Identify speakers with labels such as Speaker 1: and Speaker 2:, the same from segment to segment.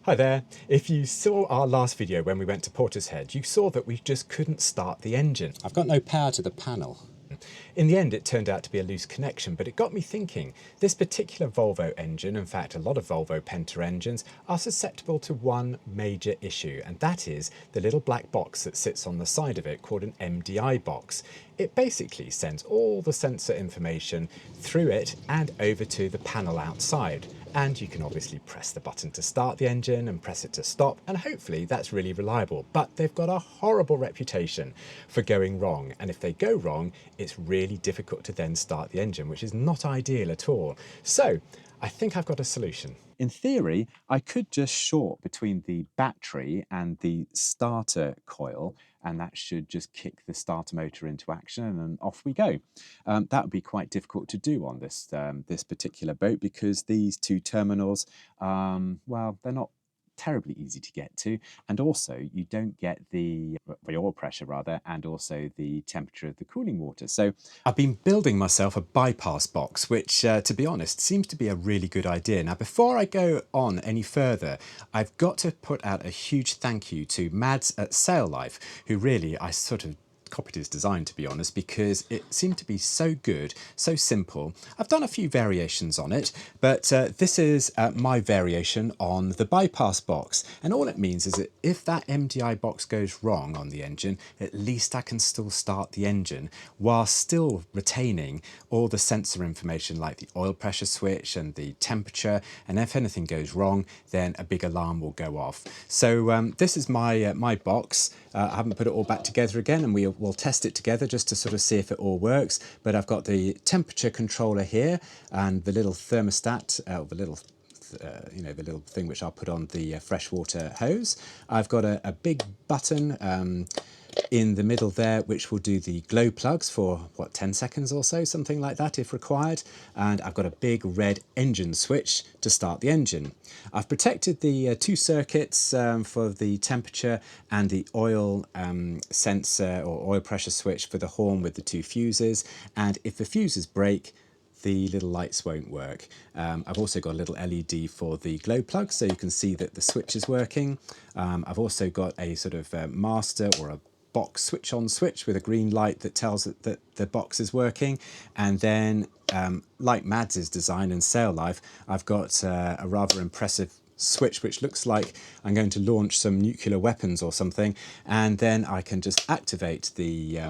Speaker 1: Hi there. If you saw our last video when we went to Portishead, you saw that we just couldn't start the engine.
Speaker 2: I've got no power to the panel.
Speaker 1: In the end, it turned out to be a loose connection, but it got me thinking. This particular Volvo engine, in fact, a lot of Volvo Penta engines, are susceptible to one major issue, and that is the little black box that sits on the side of it called an MDI box. It basically sends all the sensor information through it and over to the panel outside. And you can obviously press the button to start the engine and press it to stop, and hopefully that's really reliable. But they've got a horrible reputation for going wrong, and if they go wrong, it's really difficult to then start the engine, which is not ideal at all. So I think I've got a solution.
Speaker 2: In theory, I could just short between the battery and the starter coil, and that should just kick the starter motor into action, and off we go. That would be quite difficult to do on this particular boat because these two terminals, well, they're not terribly easy to get to, and also you don't get the oil pressure rather, and also the temperature of the cooling water. So
Speaker 1: I've been building myself a bypass box, which to be honest seems to be a really good idea. Now before I go on any further, I've got to put out a huge thank you to Mads at Sail Life, who really I sort of copied his design, to be honest, because it seemed to be so good, so simple. I've done a few variations on it, but this is my variation on the bypass box, and all it means is that if that MDI box goes wrong on the engine, at least I can still start the engine while still retaining all the sensor information like the oil pressure switch and the temperature, and if anything goes wrong then a big alarm will go off. So this is my my box. I haven't put it all back together again, and we'll test it together just to sort of see if it all works. But I've got the temperature controller here and the little thermostat, the little you know, the little thing which I'll put on the freshwater hose. I've got a big button in the middle there which will do the glow plugs for what, 10 seconds or so, something like that if required, and I've got a big red engine switch to start the engine. I've protected the two circuits for the temperature and the oil sensor or oil pressure switch for the horn with the two fuses, and if the fuses break the little lights won't work. I've also got a little LED for the glow plug so you can see that the switch is working. I've also got a sort of master or a box switch on switch with a green light that tells it that the box is working, and then like Mads's design and Sail Life, I've got a rather impressive switch which looks like I'm going to launch some nuclear weapons or something, and then I can just activate the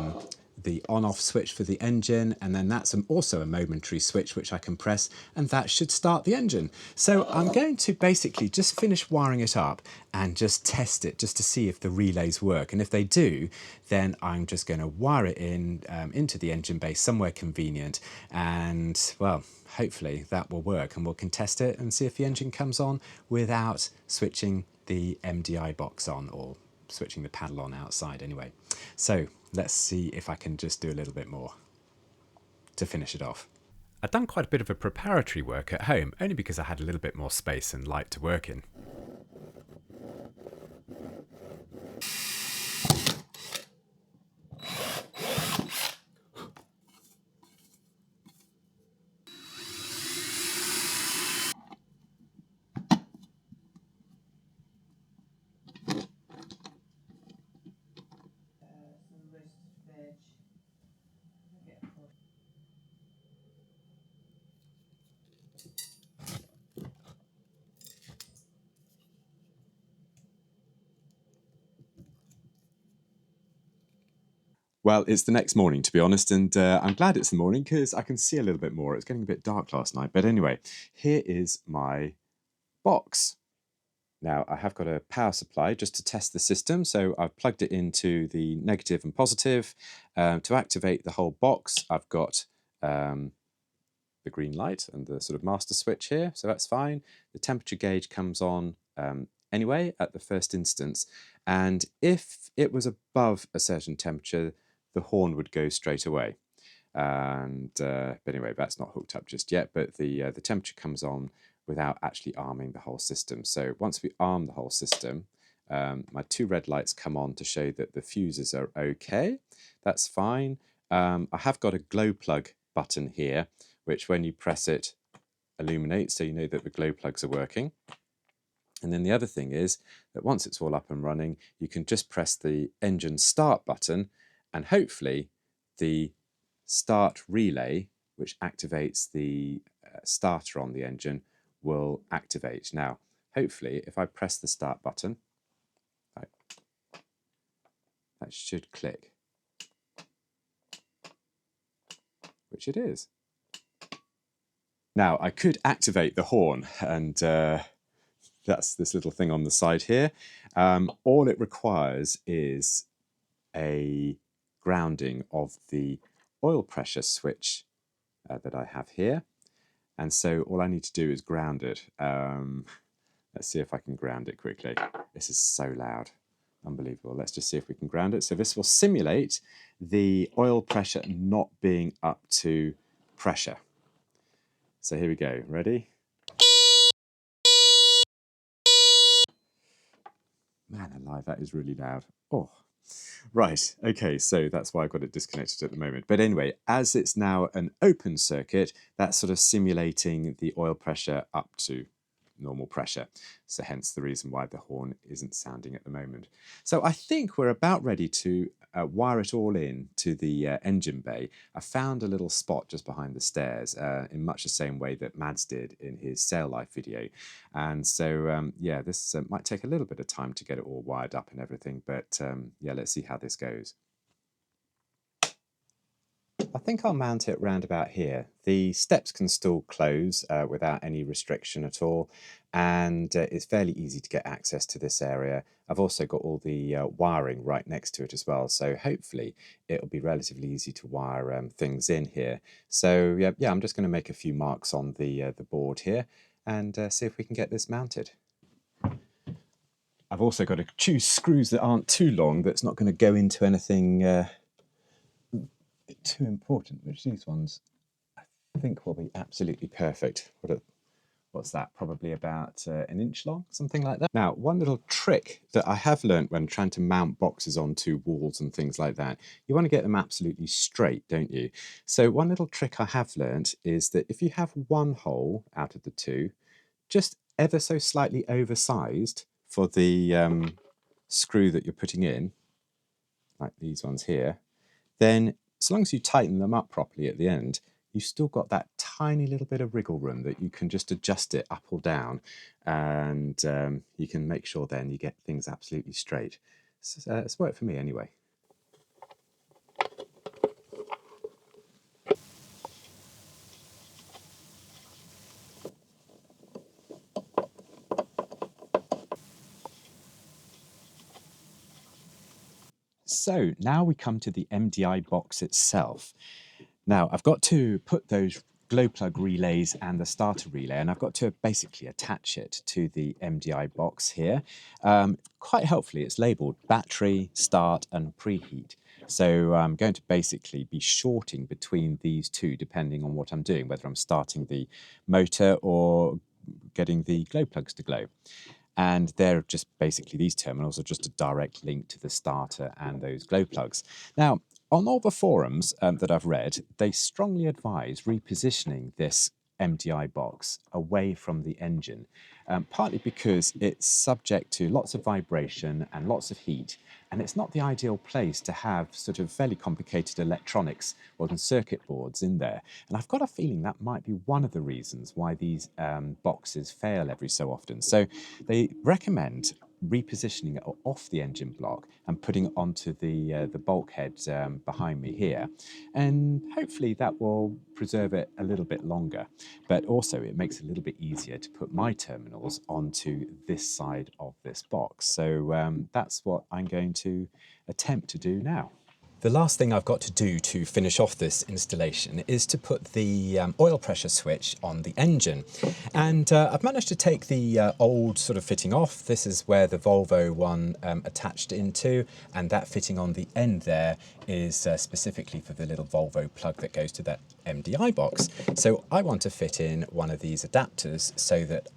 Speaker 1: on-off switch for the engine, and then that's also a momentary switch which I can press, and that should start the engine. So I'm going to basically just finish wiring it up and just test it just to see if the relays work, and if they do then I'm just going to wire it in into the engine bay somewhere convenient, and well, hopefully that will work, and we can test it and see if the engine comes on without switching the MDI box on, or switching the panel on outside anyway. So let's see if I can just do a little bit more to finish it off. I've done quite a bit of a preparatory work at home, only because I had a little bit more space and light to work in. Well, it's the next morning, to be honest, and I'm glad it's the morning because I can see a little bit more. It's getting a bit dark last night, but anyway, here is my box. Now, I have got a power supply just to test the system, so I've plugged it into the negative and positive. To activate the whole box, I've got the green light and the sort of master switch here, so that's fine. The temperature gauge comes on anyway at the first instance, and if it was above a certain temperature, the horn would go straight away. And but anyway, that's not hooked up just yet, but the temperature comes on without actually arming the whole system. So once we arm the whole system, my two red lights come on to show that the fuses are okay. That's fine. I have got a glow plug button here, which when you press it illuminates, so you know that the glow plugs are working.
Speaker 2: And then the other thing is that once it's all up and running, you can just press the engine start button, and hopefully the start relay, which activates the starter on the engine, will activate. Now, hopefully, if I press the start button, that should click, which it is. Now, I could activate the horn, and that's this little thing on the side here. All it requires is a grounding of the oil pressure switch that I have here. And so all I need to do is ground it. Let's see if I can ground it quickly. This is so loud. Unbelievable. Let's just see if we can ground it. So this will simulate the oil pressure not being up to pressure. So here we go. Ready? Man alive, that is really loud. Oh, right. Okay, so that's why I've got it disconnected at the moment. But anyway, as it's now an open circuit, that's sort of simulating the oil pressure up to normal pressure. So hence the reason why the horn isn't sounding at the moment. So I think we're about ready to wire it all in to the engine bay. I found a little spot just behind the stairs in much the same way that Mads did in his sail life video. And so, yeah, this might take a little bit of time to get it all wired up and everything, but yeah, let's see how this goes. I think I'll mount it round about here. The steps can still close without any restriction at all, and it's fairly easy to get access to this area. I've also got all the wiring right next to it as well, so hopefully it'll be relatively easy to wire things in here. So yeah, I'm just going to make a few marks on the board here and see if we can get this mounted. I've also got to choose screws that aren't too long, that's not going to go into anything too important, which these ones I think will be absolutely perfect. What's that? Probably about an inch long, something like that. Now, one little trick that I have learnt when trying to mount boxes onto walls and things like that, you want to get them absolutely straight, don't you? So one little trick I have learnt is that if you have one hole out of the two, just ever so slightly oversized for the screw that you're putting in, like these ones here, then as long as you tighten them up properly at the end, you've still got that tiny little bit of wriggle room that you can just adjust it up or down, and you can make sure then you get things absolutely straight. So, it's worked for me anyway. So now we come to the MDI box itself. Now I've got to put those glow plug relays and the starter relay, and I've got to basically attach it to the MDI box here. Quite helpfully, it's labelled battery, start and preheat. So I'm going to basically be shorting between these two depending on what I'm doing, whether I'm starting the motor or getting the glow plugs to glow. And they're just basically, these terminals are just a direct link to the starter and those glow plugs. Now, on all the forums that I've read, they strongly advise repositioning this MDI box away from the engine, partly because it's subject to lots of vibration and lots of heat, and it's not the ideal place to have sort of fairly complicated electronics or circuit boards in there. And I've got a feeling that might be one of the reasons why these boxes fail every so often. So they recommend repositioning it off the engine block and putting it onto the bulkhead behind me here, and hopefully that will preserve it a little bit longer, but also it makes it a little bit easier to put my terminals onto this side of this box. So that's what I'm going to attempt to do now. The last thing I've got to do to finish off this installation is to put the oil pressure switch on the engine. And I've managed to take the old sort of fitting off. This is where the Volvo one attached into, and that fitting on the end there is specifically for the little Volvo plug that goes to that MDI box. So I want to fit in one of these adapters so that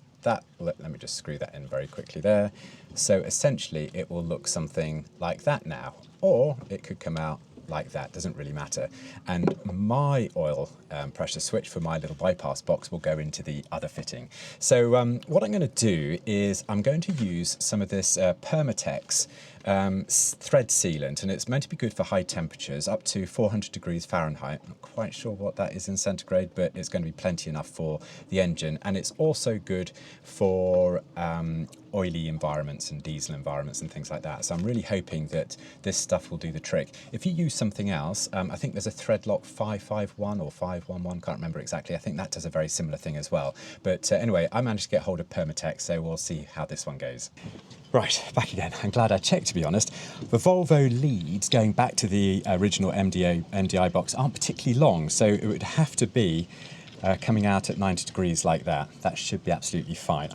Speaker 2: let me just screw that in very quickly there. So essentially it will look something like that now, or it could come out
Speaker 1: like that, doesn't really matter. And my oil pressure switch for my little bypass box will go into the other fitting. So what I'm going to do is I'm going to use some of this Permatex thread sealant, and it's meant to be good for high temperatures up to 400 degrees Fahrenheit. I'm not quite sure what that is in centigrade, but it's going to be plenty enough for the engine, and it's also good for oily environments and diesel environments and things like that. So I'm really hoping that this stuff will do the trick. If you use something else, I think there's a Threadlock 551 or 511, can't remember exactly. I think that does a very similar thing as well. But anyway, I managed to get hold of Permatex, so we'll see how this one goes. Right, back again. I'm glad I checked, to be honest. The Volvo leads, going back to the original MDI box, aren't particularly long, so it would have to be coming out at 90 degrees like that. That should be absolutely fine.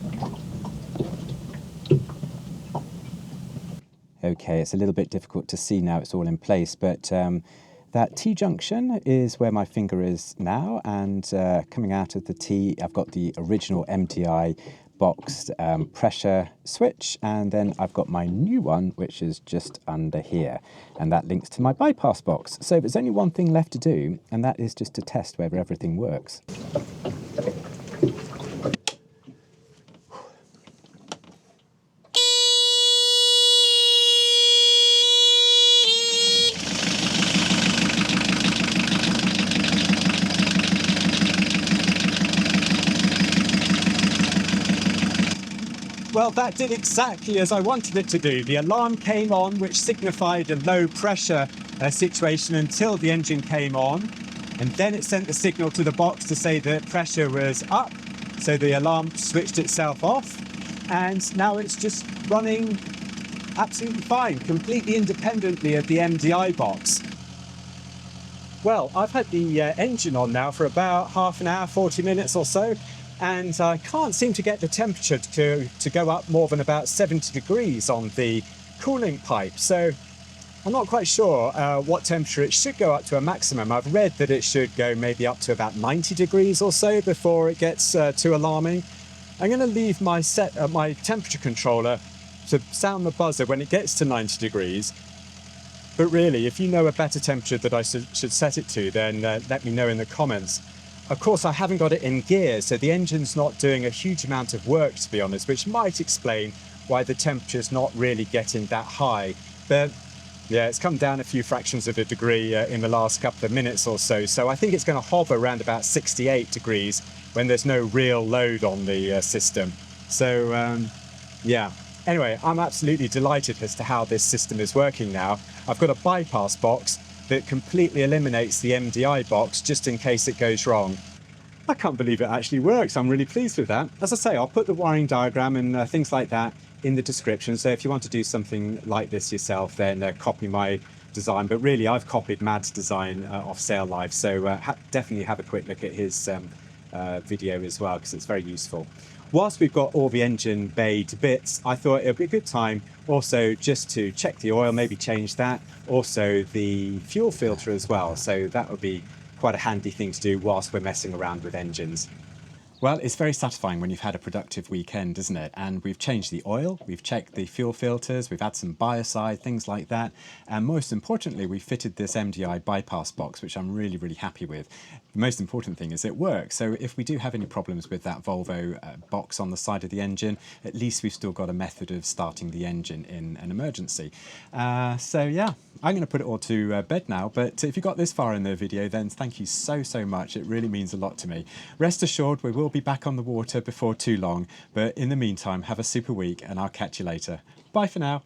Speaker 1: Okay, it's a little bit difficult to see now, it's all in place, but that T-junction is where my finger is now, and coming out of the T, I've got the original MDI boxed pressure switch, and then I've got my new one, which is just under here, and that links to my bypass box. So there's only one thing left to do, and that is just to test whether everything works. Well, that did exactly as I wanted it to do. The alarm came on, which signified a low pressure situation until the engine came on. And then it sent the signal to the box to say that pressure was up. So the alarm switched itself off. And now it's just running absolutely fine, completely independently of the MDI box. Well, I've had the engine on now for about half an hour, 40 minutes or so. And I can't seem to get the temperature to go up more than about 70 degrees on the cooling pipe. So I'm not quite sure what temperature it should go up to a maximum. I've read that it should go maybe up to about 90 degrees or so before it gets too alarming. I'm going to leave my temperature controller to sound the buzzer when it gets to 90 degrees. But really, if you know a better temperature that I should set it to, then let me know in the comments. Of course, I haven't got it in gear, so the engine's not doing a huge amount of work, to be honest, which might explain why the temperature's not really getting that high. But yeah, it's come down a few fractions of a degree in the last couple of minutes or so. So I think it's going to hover around about 68 degrees when there's no real load on the system. So yeah. Anyway, I'm absolutely delighted as to how this system is working now. I've got a bypass box that completely eliminates the MDI box just in case it goes wrong. I can't believe it actually works. I'm really pleased with that. As I say, I'll put the wiring diagram and things like that in the description. So if you want to do something like this yourself, then copy my design. But really, I've copied Mad's design off Sail Life. So definitely have a quick look at his video as well, because it's very useful. Whilst we've got all the engine bay to bits, I thought it would be a good time also just to check the oil, maybe change that. Also the fuel filter as well. So that would be quite a handy thing to do whilst we're messing around with engines. Well, it's very satisfying when you've had a productive weekend, isn't it? And we've changed the oil, we've checked the fuel filters, we've had some biocide, things like that. And most importantly, we fitted this MDI bypass box, which I'm really, really happy with. The most important thing is it works. So if we do have any problems with that Volvo box on the side of the engine, at least we've still got a method of starting the engine in an emergency. So yeah, I'm going to put it all to bed now. But if you got this far in the video, then thank you so, so much. It really means a lot to me. Rest assured, we will be back on the water before too long. But in the meantime, have a super week and I'll catch you later. Bye for now.